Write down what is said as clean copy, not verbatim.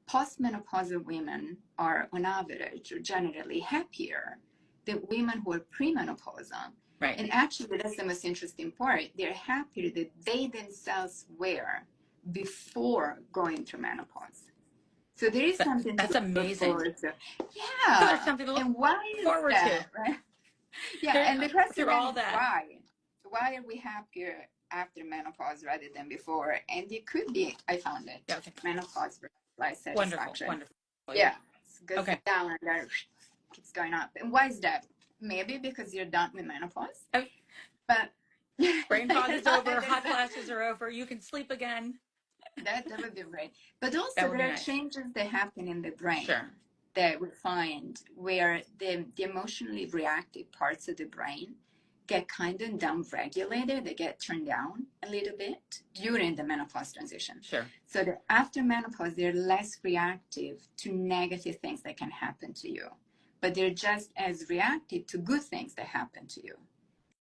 postmenopausal women are on average or generally happier than women who are premenopausal. Right. And actually, that's the most interesting part. They're happier that they themselves were before going through menopause. So there is something that's to amazing. look forward to. Yeah. So there's something to look and why is forward that, to. right? Yeah, and the question through all is that. why? Why are we happier after menopause rather than before? And it could be, I found it, Okay. menopause life satisfaction. Wonderful. Yeah, it goes Okay. down and then keeps going up. And why is that? Maybe because you're done with menopause. Okay. But brain pause is over, hot flashes are over, you can sleep again. That would be great. But also there are nice. changes that happen in the brain. Sure. That we find where the emotionally reactive parts of the brain get kind of down-regulated, they get turned down a little bit during the menopause transition. Sure. So that after menopause, they're less reactive to negative things that can happen to you, but they're just as reactive to good things that happen to you.